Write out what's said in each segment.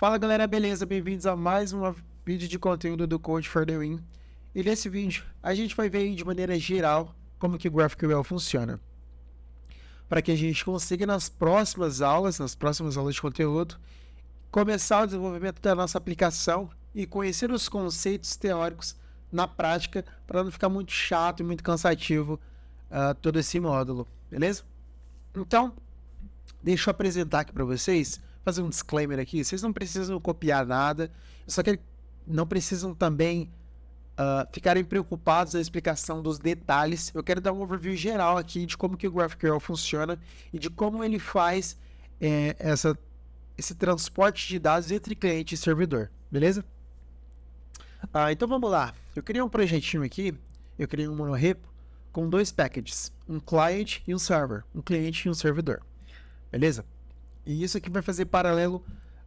Fala galera, beleza? Bem-vindos a mais um vídeo de conteúdo do Code for the Win. E nesse vídeo a gente vai ver de maneira geral como que o GraphQL funciona, para que a gente consiga nas próximas aulas de conteúdo, começar o desenvolvimento da nossa aplicação e conhecer os conceitos teóricos na prática, para não ficar muito chato e muito cansativo todo esse módulo, beleza? Então, deixa eu apresentar aqui para vocês, fazer um disclaimer aqui. Vocês não precisam copiar nada, só que não precisam também ficarem preocupados na explicação dos detalhes. Eu quero dar um overview geral aqui de como que o GraphQL funciona e de como ele faz esse transporte de dados entre cliente e servidor, beleza? Então vamos lá. Eu criei um projetinho aqui, eu criei um monorepo com dois packages, um client e um server, um cliente e um servidor. Beleza? E isso aqui vai fazer paralelo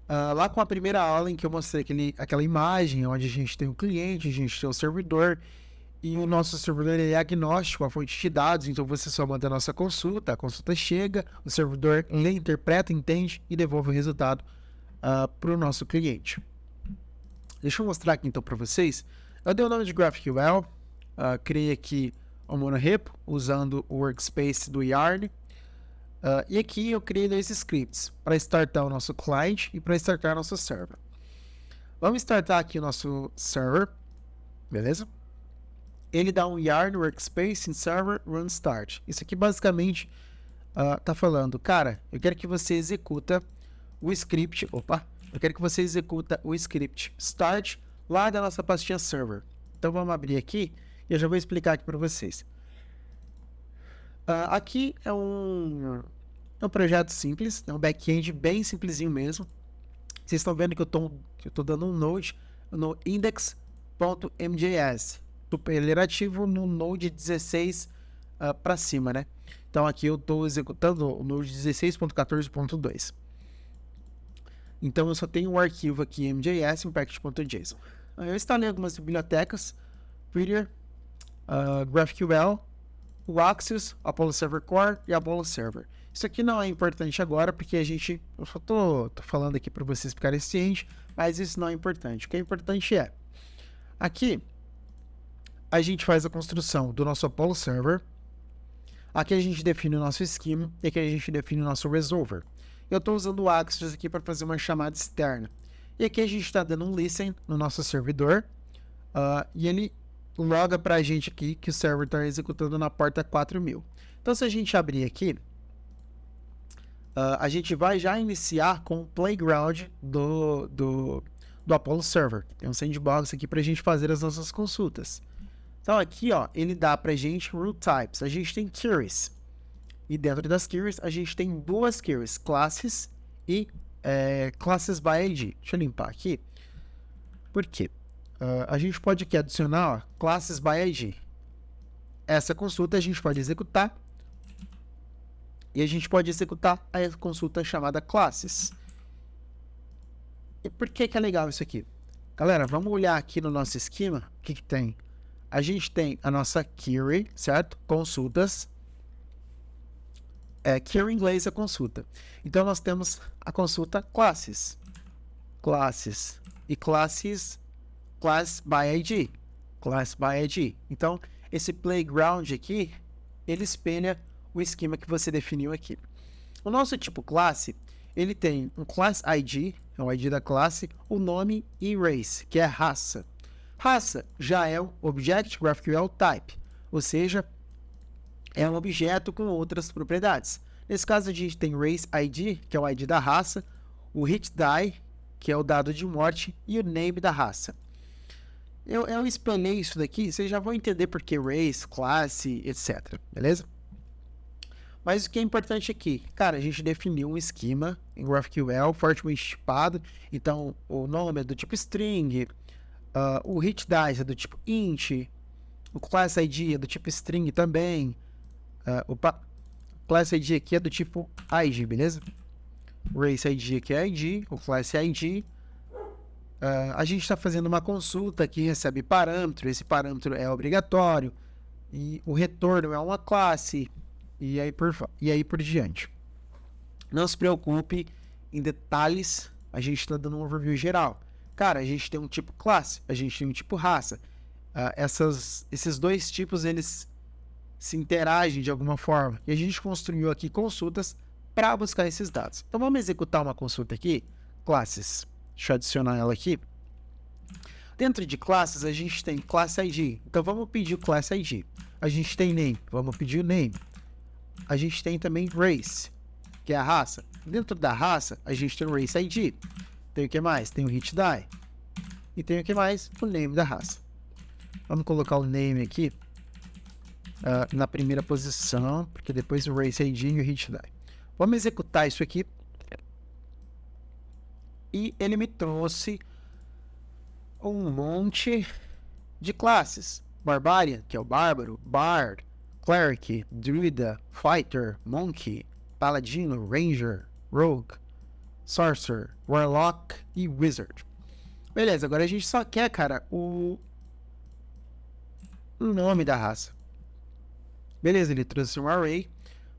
lá com a primeira aula em que eu mostrei aquela imagem onde a gente tem o cliente, a gente tem o servidor, e o nosso servidor é agnóstico à fonte de dados, então você só manda a nossa consulta, a consulta chega, o servidor lê, interpreta, entende e devolve o resultado para o nosso cliente. Deixa eu mostrar aqui então para vocês. Eu dei o nome de GraphQL, criei aqui o monorepo usando o workspace do Yarn. E aqui eu criei dois scripts para startar o nosso client e para startar o nosso server. Vamos startar aqui o nosso server, beleza? Ele dá um yarn workspace in server run start. Isso aqui basicamente tá falando, cara, eu quero que você executa o script, eu quero que você executa o script start lá da nossa pastinha server. Então vamos abrir aqui e eu já vou explicar aqui para vocês. Aqui é um projeto simples, é um back-end bem simplesinho mesmo. Vocês estão vendo que eu tô dando um node no index.mjs, superlativo no node 16 para cima, né? Então aqui eu estou executando o node 16.14.2. Então eu só tenho um arquivo aqui mjs impact.json. Eu instalei algumas bibliotecas, Prettier, GraphQL, o Axios, Apollo Server Core e Apollo Server. Isso aqui não é importante agora, porque eu só tô falando aqui para vocês ficarem cientes, mas isso não é importante. O que é importante é, aqui, a gente faz a construção do nosso Apollo Server, aqui a gente define o nosso schema, e aqui a gente define o nosso resolver. Eu estou usando o Axios aqui para fazer uma chamada externa. E aqui a gente está dando um listen no nosso servidor, e ele loga para a gente aqui que o server está executando na porta 4000. Então, se a gente abrir aqui, a gente vai já iniciar com o playground do Apollo Server. Tem um sandbox aqui para a gente fazer as nossas consultas. Então, aqui, ó, ele dá para a gente root types. A gente tem queries. E dentro das queries, a gente tem duas queries, classes e classes by ID. Deixa eu limpar aqui. Por quê? A gente pode aqui adicionar classes by ID. Essa consulta a gente pode executar. E a gente pode executar a consulta chamada classes. E por que é legal isso aqui? Galera, vamos olhar aqui no nosso esquema. O que tem? A gente tem a nossa query, certo? Consultas. Query em inglês é consulta. Então nós temos a consulta classes. Classes. E classes... Class by ID. Class by ID. Então, esse playground aqui, ele espelha o esquema que você definiu aqui. O nosso tipo classe, ele tem um class ID, é o ID da classe, o nome e race, que é raça. Raça já é o Object GraphQL Type, ou seja, é um objeto com outras propriedades. Nesse caso, a gente tem race ID, que é o ID da raça, o hit die, que é o dado de morte, e o name da raça. Eu espelhei isso daqui, vocês já vão entender por que race, classe, etc. Beleza? Mas o que é importante aqui, cara, a gente definiu um esquema em GraphQL fortemente tipado. Então, o nome é do tipo string, o hit dice é do tipo int, o class ID é do tipo string também. Class ID aqui é do tipo ID, beleza? Race ID aqui é ID, o class ID. A gente está fazendo uma consulta que recebe parâmetro, esse parâmetro é obrigatório, e o retorno é uma classe, e aí por diante. Não se preocupe em detalhes a gente está dando um overview geral. Cara, a gente tem um tipo classe, a gente tem um tipo raça. Esses dois tipos, eles se interagem de alguma forma. E a gente construiu aqui consultas para buscar esses dados. Então, vamos executar uma consulta aqui. Classes. Deixa eu adicionar ela aqui. Dentro de classes, a gente tem classe ID. Então, vamos pedir o classe ID. A gente tem name. Vamos pedir o name. A gente tem também race, que é a raça. Dentro da raça, a gente tem o race ID. Tem o que mais? Tem o hit die. E tem o que mais? O name da raça. Vamos colocar o name aqui na primeira posição, porque depois o race ID e o hit die. Vamos executar isso aqui. E ele me trouxe um monte de classes. Barbarian, que é o bárbaro, Bard, Cleric, Druida, Fighter, Monkey, Paladino, Ranger, Rogue, Sorcerer, Warlock e Wizard. Beleza, agora a gente só quer, cara, o nome da raça. Beleza, ele trouxe um array.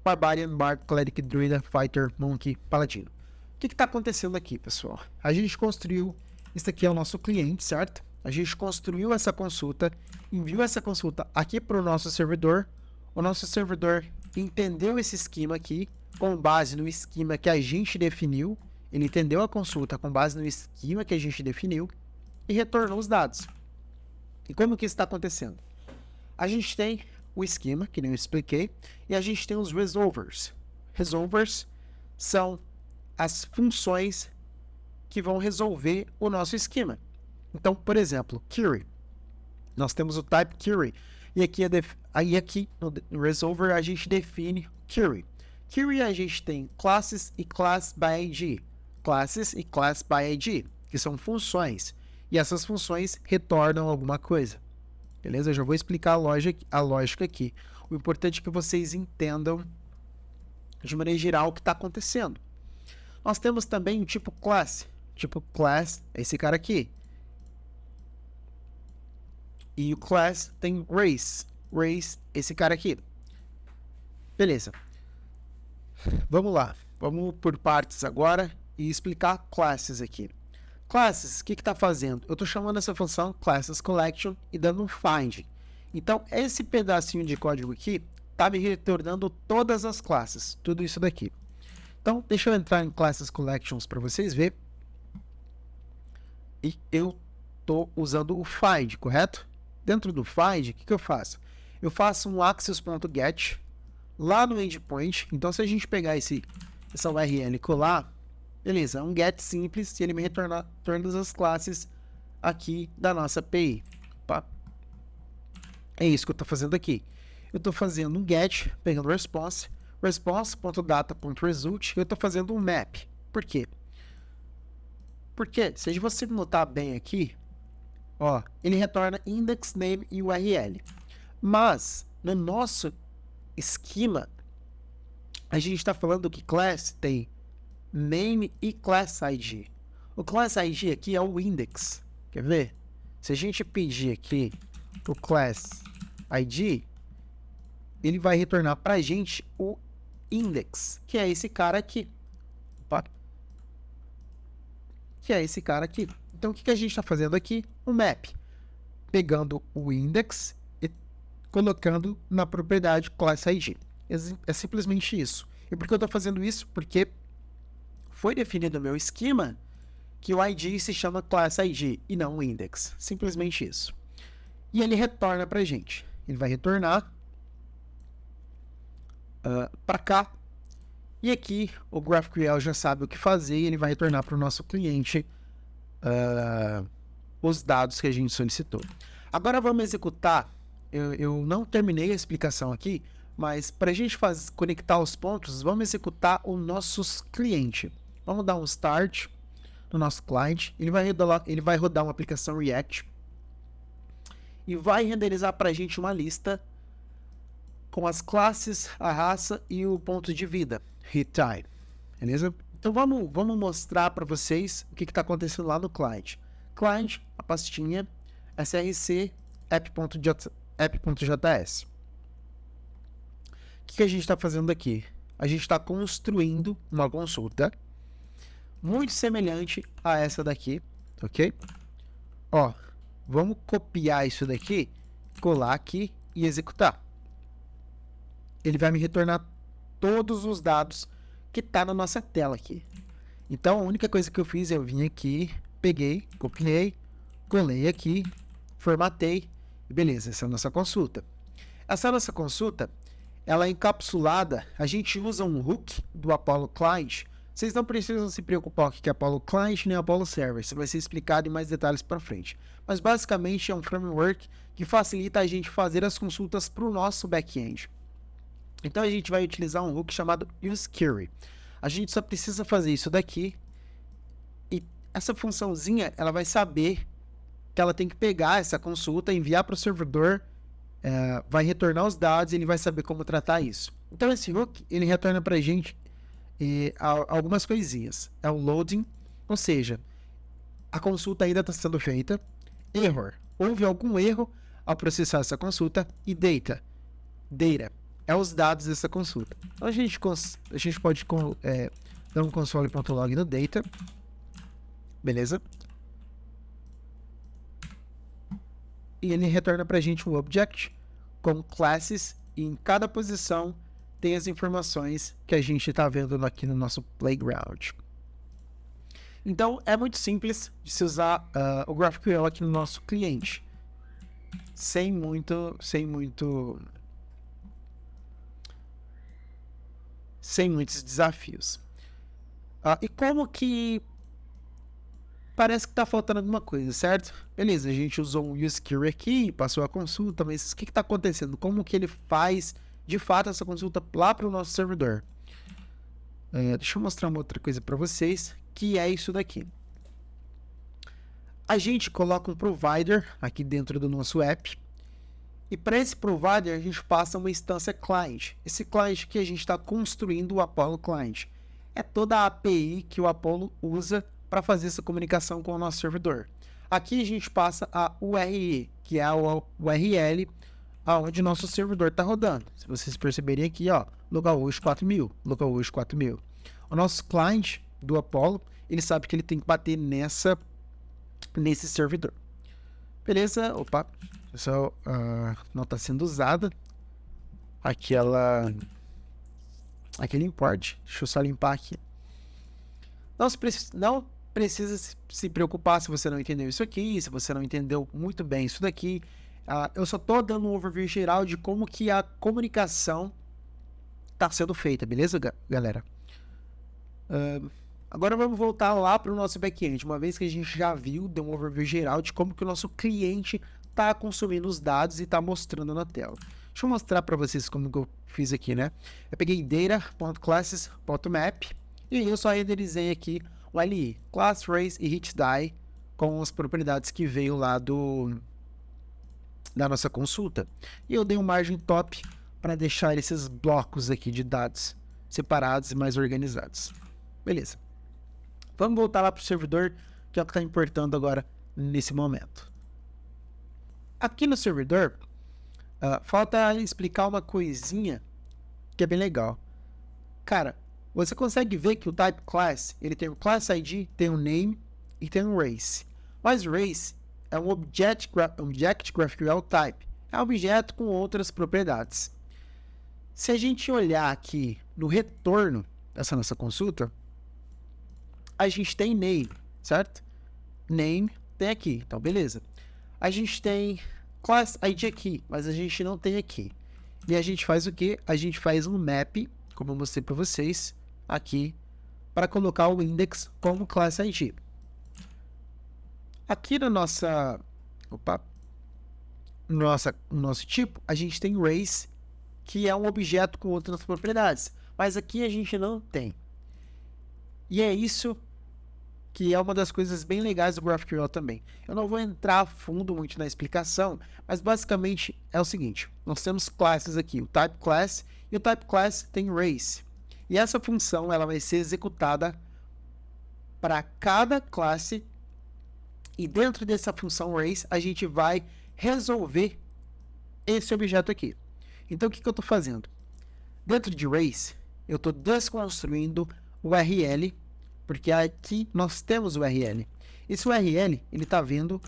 Barbarian, Bard, Cleric, Druida, Fighter, Monkey, Paladino. O que está acontecendo aqui, pessoal? A gente construiu... Isso aqui é o nosso cliente, certo? A gente construiu essa consulta, enviou essa consulta aqui para o nosso servidor. O nosso servidor entendeu esse esquema aqui, com base no esquema que a gente definiu. Ele entendeu a consulta com base no esquema que a gente definiu e retornou os dados. E como que isso está acontecendo? A gente tem o esquema, que nem eu expliquei, e a gente tem os resolvers. Resolvers são as funções que vão resolver o nosso esquema. Então, por exemplo, query. Nós temos o type query. E aqui no resolver a gente define query. Query a gente tem classes e class by ID. Classes e class by ID, que são funções. E essas funções retornam alguma coisa. Beleza? Eu já vou explicar a lógica aqui. O importante é que vocês entendam de maneira geral o que está acontecendo. Nós temos também o tipo class. Tipo class é esse cara aqui. E o class tem race. Race, esse cara aqui. Beleza. Vamos lá. Vamos por partes agora e explicar classes aqui. Classes, o que está fazendo? Eu estou chamando essa função classes collection e dando um find. Então, esse pedacinho de código aqui está me retornando todas as classes. Tudo isso daqui. Então, deixa eu entrar em classes collections para vocês verem. E eu estou usando o find, correto? Dentro do find, o que eu faço? Eu faço um access.get lá no endpoint. Então, se a gente pegar essa URL e colar, beleza, é um get simples e ele me retorna todas as classes aqui da nossa API. Opa. É isso que eu estou fazendo aqui. Eu estou fazendo um get, pegando response, response.data.result, e eu estou fazendo um map. Por quê? Porque, se você notar bem aqui, ó, ele retorna index, name e URL. Mas, no nosso esquema, a gente está falando que class tem name e class ID. O class ID aqui é o index. Quer ver? Se a gente pedir aqui o class ID, ele vai retornar para a gente o index, que é esse cara aqui. Opa. Que é esse cara aqui. Então, o que a gente está fazendo aqui? Um map. Pegando o index e colocando na propriedade class ID. É simplesmente isso. E por que eu estou fazendo isso? Porque foi definido no meu esquema que o ID se chama class ID e não o index. Simplesmente isso. E ele retorna para a gente. Ele vai retornar para cá. E aqui o GraphQL já sabe o que fazer e ele vai retornar para o nosso cliente os dados que a gente solicitou. Agora vamos executar. Eu não terminei a explicação aqui, mas para a gente conectar os pontos, vamos executar o nosso cliente. Vamos dar um start no nosso cliente. Ele vai rodar uma aplicação React e vai renderizar para a gente uma lista com as classes, a raça e o ponto de vida. Hit time, beleza? Então vamos mostrar para vocês o que está acontecendo lá no client. Client, a pastinha src app.js. O que a gente está fazendo aqui? A gente está construindo uma consulta muito semelhante a essa daqui, ok? Ó, vamos copiar isso daqui, colar aqui e executar. Ele vai me retornar todos os dados que tá na nossa tela aqui. Então, a única coisa que eu fiz é eu vim aqui, peguei, copiei, colei aqui, formatei e beleza, essa é a nossa consulta. Essa nossa consulta, ela é encapsulada, a gente usa um hook do Apollo Client. Vocês não precisam se preocupar com o que é Apollo Client nem Apollo Server, isso vai ser explicado em mais detalhes para frente. Mas basicamente é um framework que facilita a gente fazer as consultas para o nosso back-end. Então a gente vai utilizar um hook chamado useQuery. A gente só precisa fazer isso daqui e essa funçãozinha ela vai saber que ela tem que pegar essa consulta, enviar para o servidor, vai retornar os dados e ele vai saber como tratar isso. Então esse hook ele retorna para a gente algumas coisinhas. É o loading, ou seja, a consulta ainda está sendo feita, error, houve algum erro ao processar essa consulta e data é os dados dessa consulta. Então a gente pode dar um console.log no data, beleza? E ele retorna para a gente um object com classes e em cada posição tem as informações que a gente está vendo aqui no nosso playground. Então é muito simples de se usar o GraphQL aqui no nosso cliente, sem muitos desafios. E como que parece que está faltando alguma coisa, certo? Beleza, a gente usou um useQuery aqui, passou a consulta, mas o que está acontecendo? Como que ele faz de fato essa consulta lá para o nosso servidor? Deixa eu mostrar uma outra coisa para vocês, que é isso daqui. A gente coloca um provider aqui dentro do nosso app, e para esse provider a gente passa uma instância client. Esse client que a gente está construindo o Apollo Client. É toda a API que o Apollo usa para fazer essa comunicação com o nosso servidor. Aqui a gente passa a URL, que é a URL aonde nosso servidor está rodando. Se vocês perceberem aqui, ó, localhost 4000, localhost 4000. O nosso client do Apollo, ele sabe que ele tem que bater nesse servidor. Beleza? Opa, só não está sendo usada aquele import. Deixa eu só limpar aqui. Não precisa se preocupar se você não entendeu isso aqui, se você não entendeu muito bem isso daqui. Eu só estou dando um overview geral de como que a comunicação está sendo feita, beleza, galera? Agora vamos voltar lá para o nosso back-end, uma vez que a gente já viu, deu um overview geral de como que o nosso cliente está consumindo os dados e está mostrando na tela. Deixa eu mostrar para vocês como que eu fiz aqui, né? Eu peguei data.classes.map e eu só renderizei aqui o LI, class, race e hit die com as propriedades que veio lá da nossa consulta. E eu dei um margin top para deixar esses blocos aqui de dados separados e mais organizados. Beleza. Vamos voltar lá para o servidor, que é o que está importando agora nesse momento. Aqui no servidor, falta explicar uma coisinha que é bem legal. Cara, você consegue ver que o type class, ele tem o class ID, tem o name e tem o race. Mas race é um object GraphQL type. É um objeto com outras propriedades. Se a gente olhar aqui no retorno dessa nossa consulta, a gente tem name, certo? Name tem aqui, então beleza. A gente tem class ID aqui, mas a gente não tem aqui. E a gente faz o que? A gente faz um map, como eu mostrei para vocês, aqui, para colocar o index como class ID. Aqui no nosso tipo, a gente tem race, que é um objeto com outras propriedades. Mas aqui a gente não tem. E é isso que é uma das coisas bem legais do GraphQL também. Eu não vou entrar a fundo muito na explicação, mas basicamente é o seguinte. Nós temos classes aqui, o type class, e o type class tem race. E essa função ela vai ser executada para cada classe, e dentro dessa função race a gente vai resolver esse objeto aqui. Então o que eu estou fazendo? Dentro de race, eu estou desconstruindo o URL Porque aqui nós temos o URL. Esse URL, ele está vindo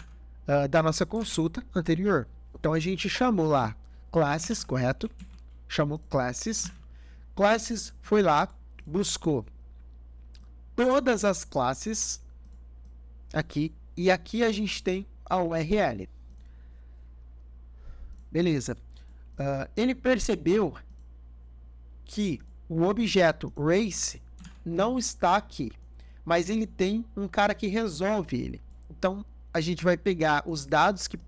da nossa consulta anterior. Então, a gente chamou lá classes, correto? Chamou classes. Classes foi lá, buscou todas as classes aqui. E aqui a gente tem a URL. Beleza. Ele percebeu que o objeto race não está aqui, mas ele tem um cara que resolve ele. Então, a gente vai pegar os dados que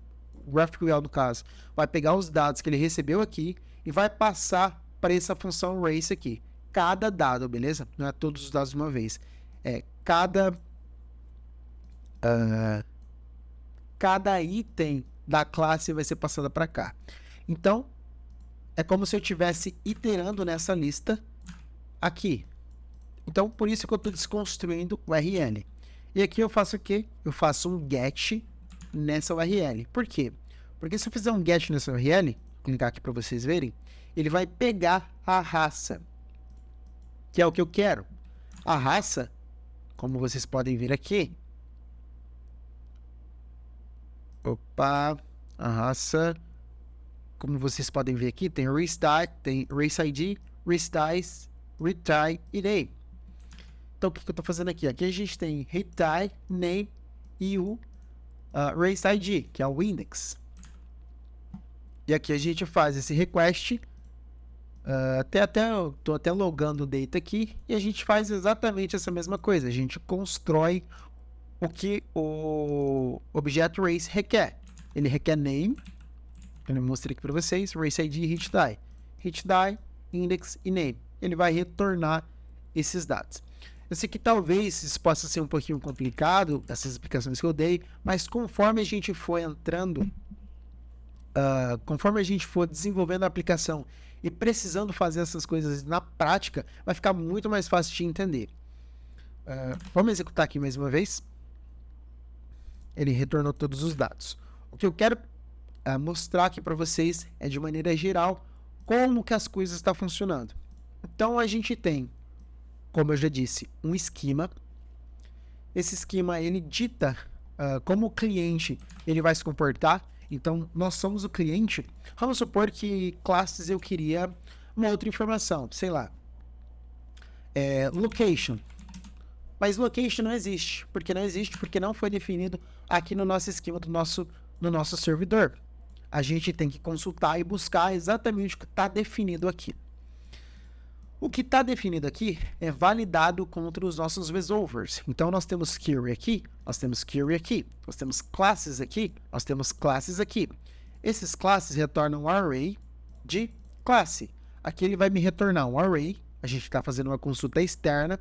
o GraphQL, no caso, vai pegar os dados que ele recebeu aqui e vai passar para essa função race aqui. Cada dado, beleza? Não é todos os dados de uma vez. Cada item da classe vai ser passado para cá. Então, é como se eu estivesse iterando nessa lista aqui. Então, por isso que eu estou desconstruindo o URL. E aqui eu faço o quê? Eu faço um get nessa URL. Por quê? Porque se eu fizer um get nessa URL, vou clicar aqui para vocês verem, ele vai pegar a raça, que é o que eu quero. A raça, como vocês podem ver aqui, a raça, como vocês podem ver aqui, tem race ID, race dice, retry e name. Então, o que eu estou fazendo aqui? Aqui a gente tem retry, name e o race ID, que é o index. E aqui a gente faz esse request. Eu estou até logando o data aqui. E a gente faz exatamente essa mesma coisa. A gente constrói o que o objeto race requer. Ele requer name. Eu mostrei aqui para vocês. Race ID e hitDie. HitDie, index e name. Ele vai retornar esses dados. Eu sei que talvez isso possa ser um pouquinho complicado, essas explicações que eu dei, mas conforme a gente for entrando, conforme a gente for desenvolvendo a aplicação e precisando fazer essas coisas na prática, vai ficar muito mais fácil de entender. Vamos executar aqui mais uma vez. Ele retornou todos os dados. O que eu quero mostrar aqui para vocês é, de maneira geral, como que as coisas estão funcionando. Então, a gente tem, como eu já disse, um esquema. Esse esquema, ele dita como o cliente ele vai se comportar. Então, nós somos o cliente. Vamos supor que classes eu queria uma outra informação, sei lá, location. Mas location não existe. Por que não existe? Porque não foi definido aqui no nosso esquema no nosso servidor. A gente tem que consultar e buscar exatamente o que está definido aqui. O que está definido aqui é validado contra os nossos resolvers. Então, nós temos query aqui, nós temos query aqui, nós temos classes aqui, nós temos classes aqui. Esses classes retornam um array de classe. Aqui ele vai me retornar um array. A gente está fazendo uma consulta externa.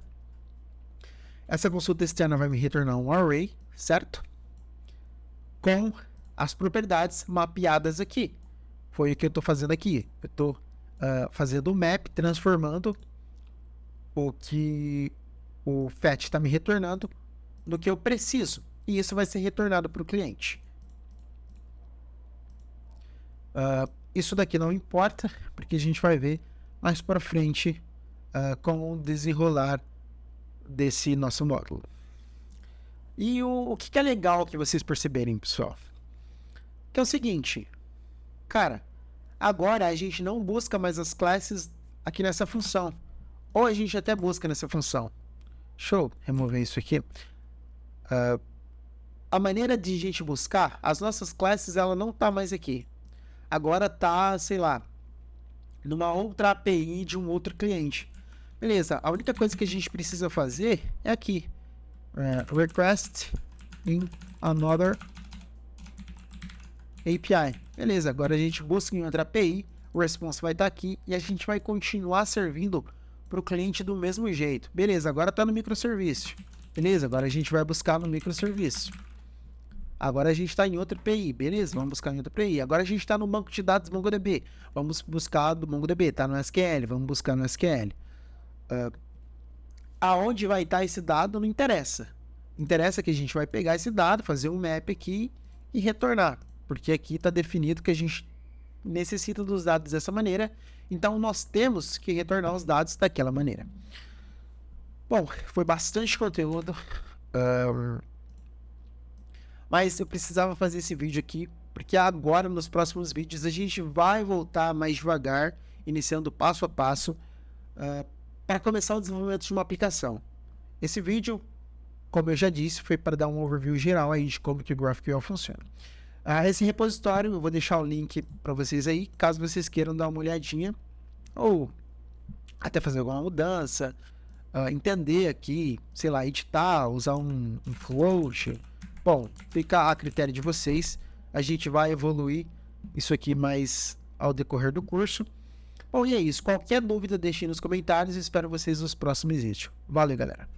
Essa consulta externa vai me retornar um array, certo? Com as propriedades mapeadas aqui. Foi o que eu estou fazendo aqui. Eu estou fazendo o map, transformando o que o fetch está me retornando no que eu preciso. E isso vai ser retornado para o cliente. Isso daqui não importa, porque a gente vai ver mais para frente com o desenrolar desse nosso módulo. E o que é legal que vocês perceberem, pessoal, que é o seguinte, cara, agora a gente não busca mais as classes aqui nessa função, ou a gente até busca nessa função. Deixa eu remover isso aqui. A maneira de a gente buscar as nossas classes, ela não tá mais aqui. Agora tá, sei lá, numa outra API de um outro cliente. Beleza, a única coisa que a gente precisa fazer é aqui. Request in another API. Beleza, agora a gente busca em outra API, o response vai estar aqui e a gente vai continuar servindo para o cliente do mesmo jeito. Beleza, agora está no microserviço. Beleza, agora a gente vai buscar no microserviço. Agora a gente está em outra API. Beleza, vamos buscar em outra API. Agora a gente está no banco de dados MongoDB. Vamos buscar do MongoDB, está no SQL, vamos buscar no SQL. Aonde vai estar esse dado não interessa. Interessa que a gente vai pegar esse dado, fazer um map aqui e retornar. Porque aqui está definido que a gente necessita dos dados dessa maneira. Então, nós temos que retornar os dados daquela maneira. Bom, foi bastante conteúdo, mas eu precisava fazer esse vídeo aqui, porque agora, nos próximos vídeos, a gente vai voltar mais devagar, iniciando passo a passo, para começar o desenvolvimento de uma aplicação. Esse vídeo, como eu já disse, foi para dar um overview geral aí de como que o GraphQL funciona. Esse repositório, eu vou deixar o link para vocês aí, caso vocês queiram dar uma olhadinha, ou até fazer alguma mudança, entender aqui, sei lá, editar, usar um float. Bom, fica a critério de vocês. A gente vai evoluir isso aqui mais ao decorrer do curso. Bom, e é isso. Qualquer dúvida, deixe nos comentários. Espero vocês nos próximos vídeos. Valeu, galera.